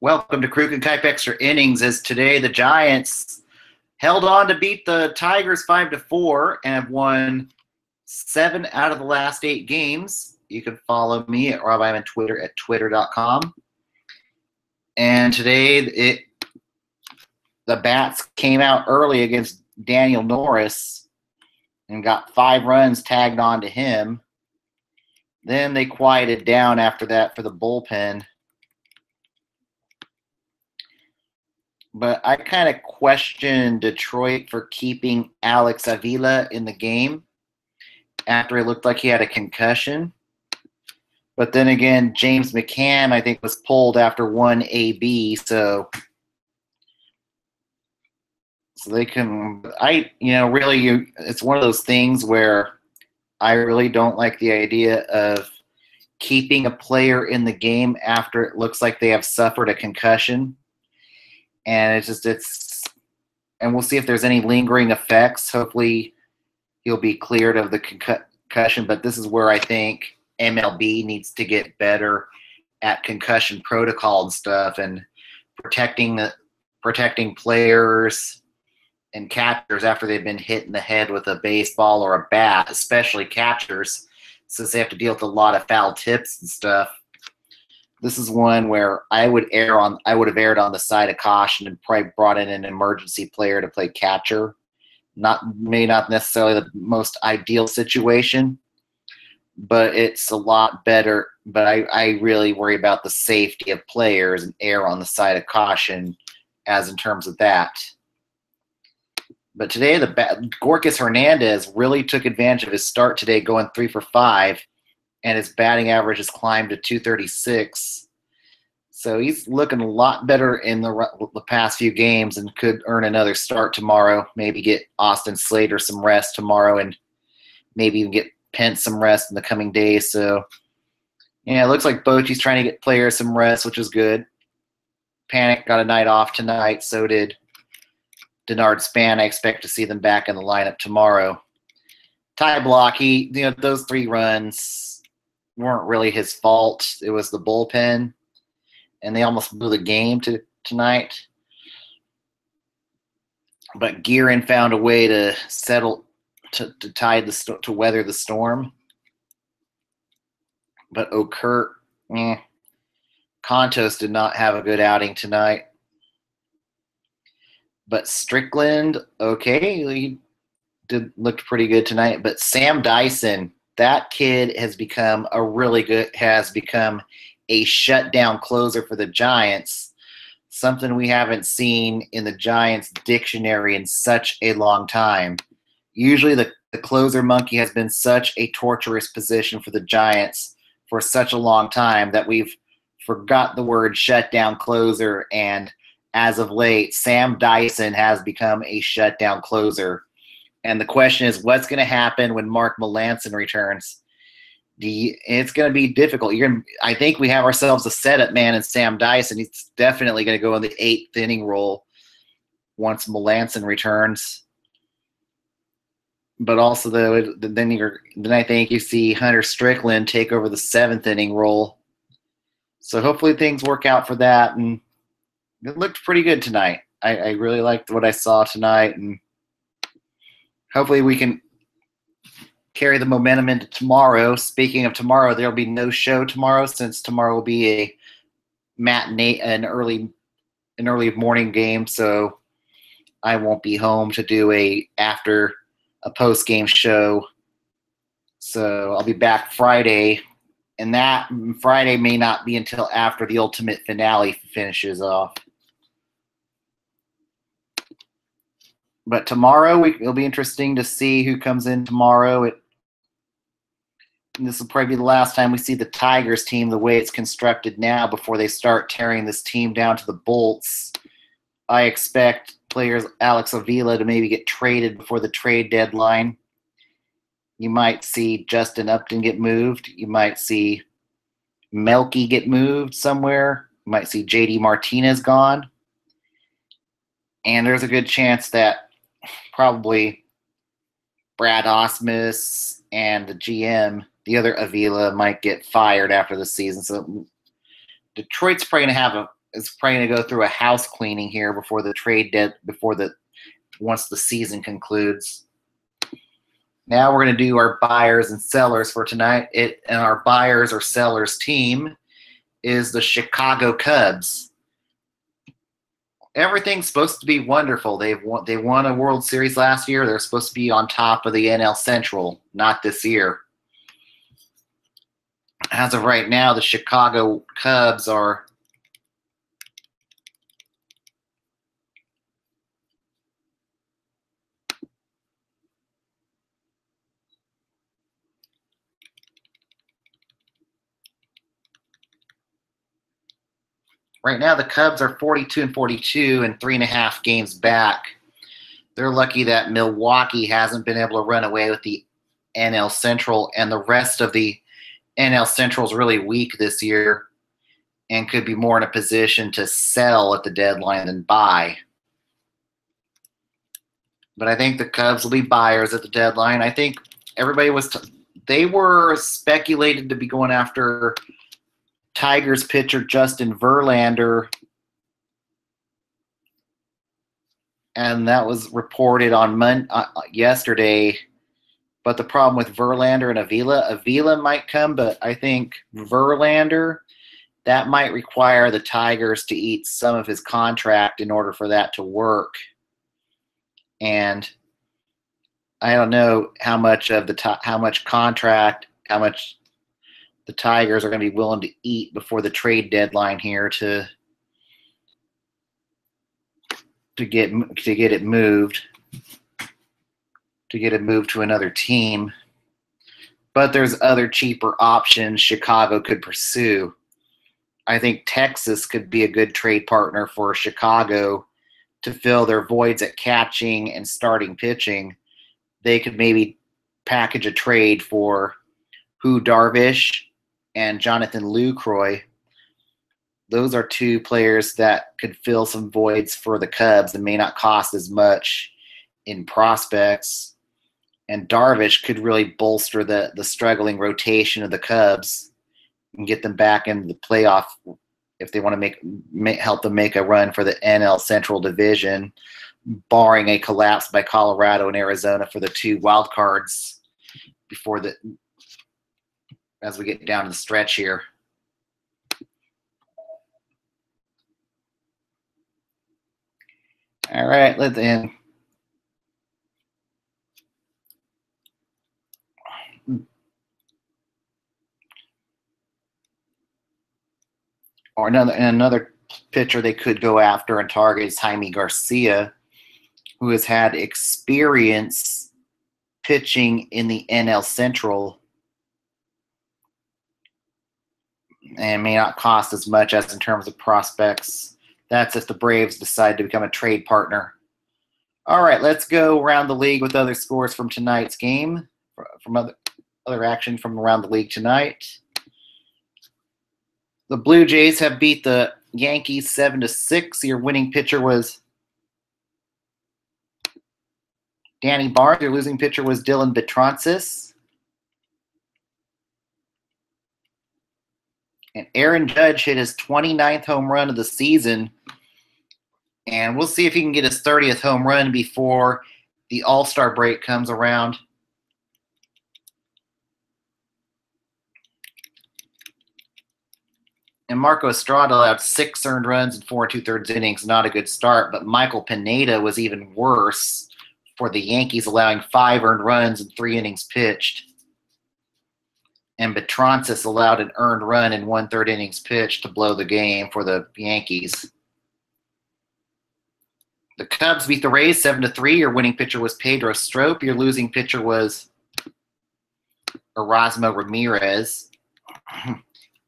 Welcome to Kruk and Kuip Extra Innings. As today the Giants held on to beat the Tigers 5-4 and have won 7 out of the last 8 games. You can follow me at Rob on Twitter at twitter.com. And today the Bats came out early against Daniel Norris and got 5 runs tagged on to him. Then they quieted down after that for the bullpen. But I kind of question Detroit for keeping Alex Avila in the game after it looked like he had a concussion. But then again, James McCann, I think, was pulled after one AB, so they can. It's one of those things where I really don't like the idea of keeping a player in the game after it looks like they have suffered a concussion. And and we'll see if there's any lingering effects. Hopefully he'll be cleared of the concussion, but this is where I think MLB needs to get better at concussion protocol and stuff and protecting players and catchers after they've been hit in the head with a baseball or a bat, especially catchers, since they have to deal with a lot of foul tips and stuff. This is one where I would have erred on the side of caution and probably brought in an emergency player to play catcher. May not necessarily the most ideal situation, but it's a lot better. But I really worry about the safety of players and err on the side of caution as in terms of that. But today, Gorkis Hernandez really took advantage of his start today, going 3 for 5. And his batting average has climbed to 236. So he's looking a lot better in the past few games and could earn another start tomorrow. Maybe get Austin Slater some rest tomorrow and maybe even get Pence some rest in the coming days. So, yeah, it looks like Bochy's trying to get players some rest, which is good. Panic got a night off tonight. So did Denard Span. I expect to see them back in the lineup tomorrow. Ty Blocky, those 3 runs weren't really his fault. It was the bullpen, and they almost blew the game tonight. But Guerin found a way to settle to weather the storm. But Okert, Contos did not have a good outing tonight. But Strickland, he looked pretty good tonight. But Sam Dyson, that kid has become a shutdown closer for the Giants, something we haven't seen in the Giants dictionary in such a long time. Usually the closer monkey has been such a torturous position for the Giants for such a long time that we've forgot the word shutdown closer, and as of late, Sam Dyson has become a shutdown closer. And the question is, what's going to happen when Mark Melancon returns? It's going to be difficult. I think we have ourselves a setup man in Sam Dyson. He's definitely going to go in the 8th inning role once Melancon returns. But also, then I think you see Hunter Strickland take over the 7th inning role. So hopefully things work out for that. And it looked pretty good tonight. I really liked what I saw tonight, and hopefully we can carry the momentum into tomorrow. Speaking of tomorrow, there'll be no show tomorrow since tomorrow will be a matinee, an early morning game, so I won't be home to do a post-game show. So I'll be back Friday, and that Friday may not be until after the ultimate finale finishes off. But tomorrow, it'll be interesting to see who comes in tomorrow. This will probably be the last time we see the Tigers team the way it's constructed now before they start tearing this team down to the bolts. I expect players Alex Avila to maybe get traded before the trade deadline. You might see Justin Upton get moved. You might see Melky get moved somewhere. You might see JD Martinez gone. And there's a good chance that probably Brad Osmus and the GM, the other Avila, might get fired after the season. So Detroit's probably going to have is probably going to go through a house cleaning here before the once the season concludes. Now we're going to do our buyers and sellers for tonight. And our buyers or sellers team is the Chicago Cubs. Everything's supposed to be wonderful. They won a World Series last year. They're supposed to be on top of the NL Central. Not this year. As of right now, the Chicago Cubs are right now the Cubs are 42-42 and 3.5 games back. They're lucky that Milwaukee hasn't been able to run away with the NL Central, and the rest of the NL Central is really weak this year and could be more in a position to sell at the deadline than buy. But I think the Cubs will be buyers at the deadline. I think everybody they were speculated to be going after Tigers pitcher Justin Verlander, and that was reported on yesterday. But the problem with Verlander and Avila might come, but I think Verlander, that might require the Tigers to eat some of his contract in order for that to work. And I don't know how much contract, how much the Tigers are going to be willing to eat before the trade deadline here to get it moved. To get it moved to another team. But there's other cheaper options Chicago could pursue. I think Texas could be a good trade partner for Chicago to fill their voids at catching and starting pitching. They could maybe package a trade for Darvish and Jonathan Lucroy. Those are two players that could fill some voids for the Cubs and may not cost as much in prospects. And Darvish could really bolster the struggling rotation of the Cubs and get them back into the playoff if they want to help them make a run for the NL Central Division, barring a collapse by Colorado and Arizona for the 2 wild cards as we get down to the stretch here. All right, let's end. Or another pitcher they could go after and target is Jaime Garcia, who has had experience pitching in the NL Central and may not cost as much as in terms of prospects. That's if the Braves decide to become a trade partner. All right, let's go around the league with other scores from tonight's game, from other action from around the league tonight. The Blue Jays have beat the Yankees 7-6. Your winning pitcher was Danny Barnes. Your losing pitcher was Dylan Betronsis. And Aaron Judge hit his 29th home run of the season. And we'll see if he can get his 30th home run before the All-Star break comes around. And Marco Estrada allowed 6 earned runs in 4 2/3 innings. Not a good start, but Michael Pineda was even worse for the Yankees, allowing 5 earned runs in 3 innings pitched. And Betronsis allowed an earned run in 1/3 innings pitched to blow the game for the Yankees. The Cubs beat the Rays 7-3. Your winning pitcher was Pedro Strop. Your losing pitcher was Erasmo Ramirez.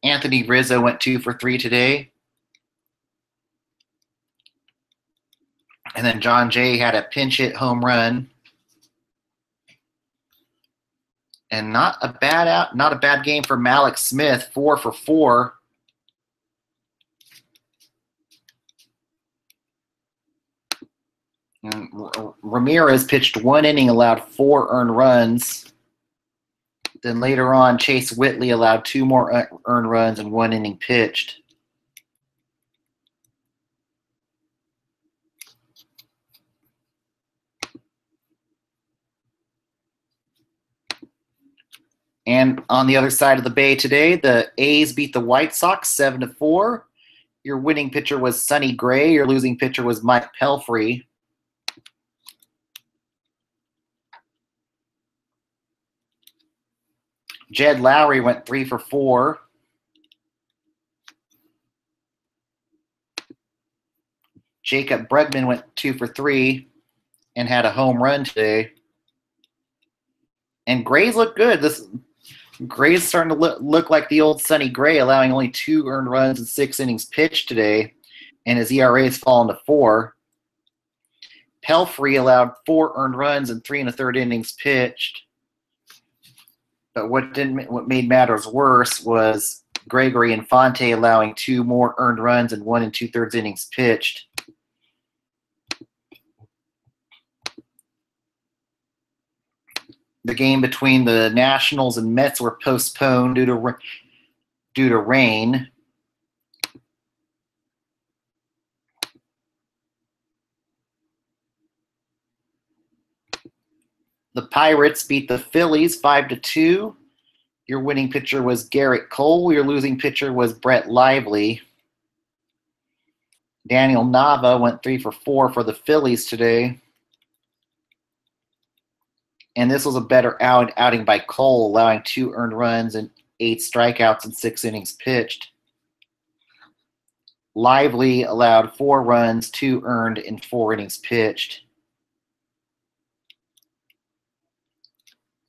Anthony Rizzo went 2 for 3 today. And then John Jay had a pinch hit home run. And not a bad game for Malik Smith, 4 for 4. And Ramirez pitched 1 inning, allowed 4 earned runs. Then later on, Chase Whitley allowed 2 more earned runs in 1 inning pitched. And on the other side of the bay today, the A's beat the White Sox 7-4. Your winning pitcher was Sonny Gray. Your losing pitcher was Mike Pelfrey. Jed Lowry went 3 for 4. Jacob Bregman went 2 for 3 and had a home run today. And Gray's look good. Gray's starting to look like the old Sonny Gray, allowing only 2 earned runs in 6 innings pitched today, and his ERA has fallen to 4. Pelfrey allowed 4 earned runs in 3 1/3 innings pitched. But what made matters worse was Gregory Infante allowing 2 more earned runs in 1 2/3 innings pitched. The game between the Nationals and Mets were postponed due to rain. The Pirates beat the Phillies 5-2. Your winning pitcher was Garrett Cole. Your losing pitcher was Brett Lively. Daniel Nava went 3 for 4 for the Phillies today. And this was a better outing by Cole, allowing 2 earned runs and 8 strikeouts in 6 innings pitched. Lively allowed 4 runs, 2 earned in 4 innings pitched.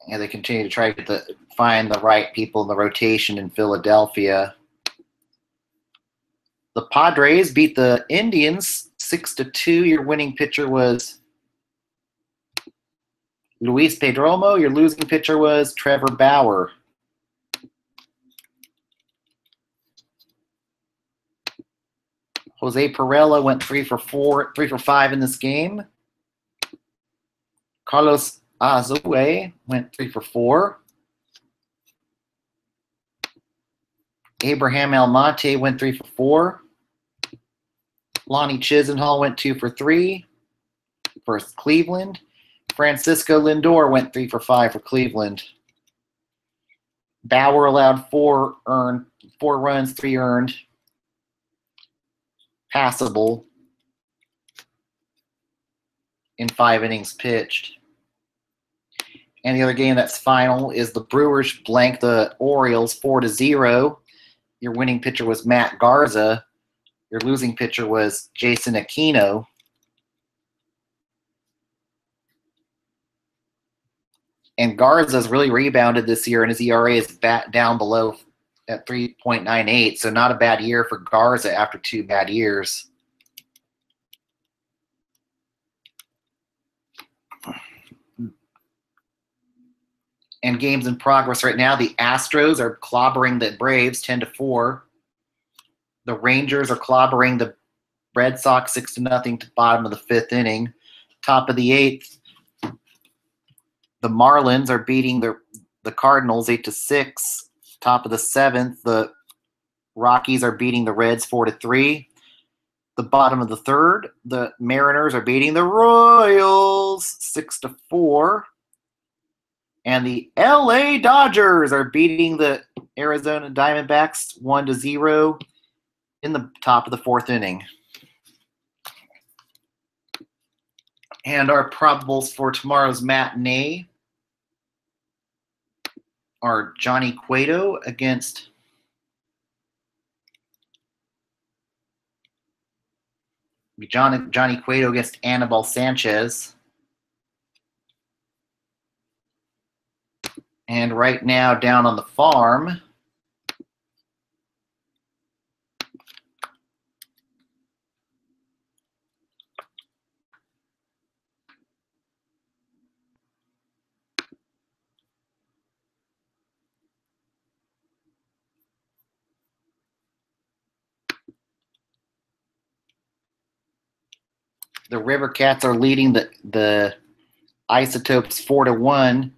And they continue to try to find the right people in the rotation in Philadelphia. The Padres beat the Indians 6-2. Your winning pitcher was Luis Pedromo. Your losing pitcher was Trevor Bauer. Jose Perella went 3 for 5 in this game. Carlos Azue went 3 for 4. Abraham Almonte went 3 for 4. Lonnie Chisenhall went 2 for 3 for Cleveland. Francisco Lindor went 3 for 5 for Cleveland. Bauer allowed 4 runs, 3 earned. Passable in 5 innings pitched. And the other game that's final is the Brewers blanked the Orioles 4-0. Your winning pitcher was Matt Garza. Your losing pitcher was Jason Aquino. And Garza's really rebounded this year, and his ERA is down below at 3.98, so not a bad year for Garza after 2 bad years. And games in progress right now, the Astros are clobbering the Braves 10-4. The Rangers are clobbering the Red Sox 6-0 to bottom of the 5th inning. Top of the 8th, the Marlins are beating the Cardinals 8-6. Top of the 7th, the Rockies are beating the Reds 4-3. The bottom of the 3rd, the Mariners are beating the Royals 6-4. And the LA Dodgers are beating the Arizona Diamondbacks 1-0 in the top of the 4th inning. And our probables for tomorrow's matinee are Johnny Cueto against Johnny Cueto against Anibal Sanchez. And right now, down on the farm, the River Cats are leading the Isotopes 4-1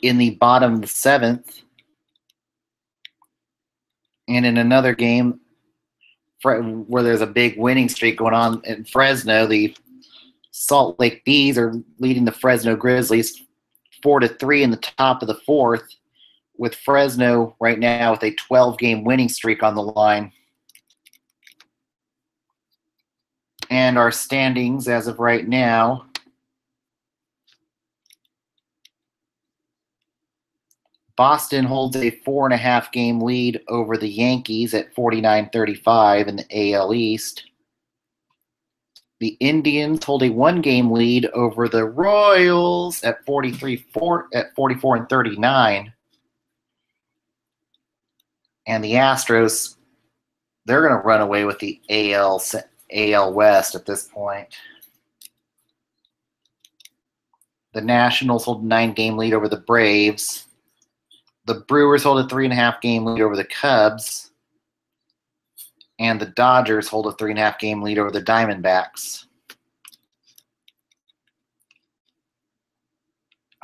in the bottom of the 7th. And in another game where there's a big winning streak going on in Fresno, the Salt Lake Bees are leading the Fresno Grizzlies 4-3 in the top of the 4th. with Fresno right now with a 12-game winning streak on the line. And our standings as of right now, Boston holds a 4.5-game lead over the Yankees at 49-35 in the AL East. The Indians hold a 1-game lead over the Royals at 44-39. And the Astros, they're going to run away with the AL West at this point. The Nationals hold a 9-game lead over the Braves. The Brewers hold a 3.5-game lead over the Cubs. And the Dodgers hold a 3.5-game lead over the Diamondbacks.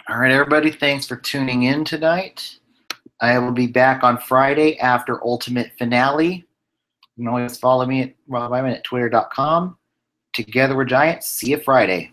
All right, everybody, thanks for tuning in tonight. I will be back on Friday after Ultimate Finale. You can always follow me at Rob Iman at twitter.com. Together we're Giants. See you Friday.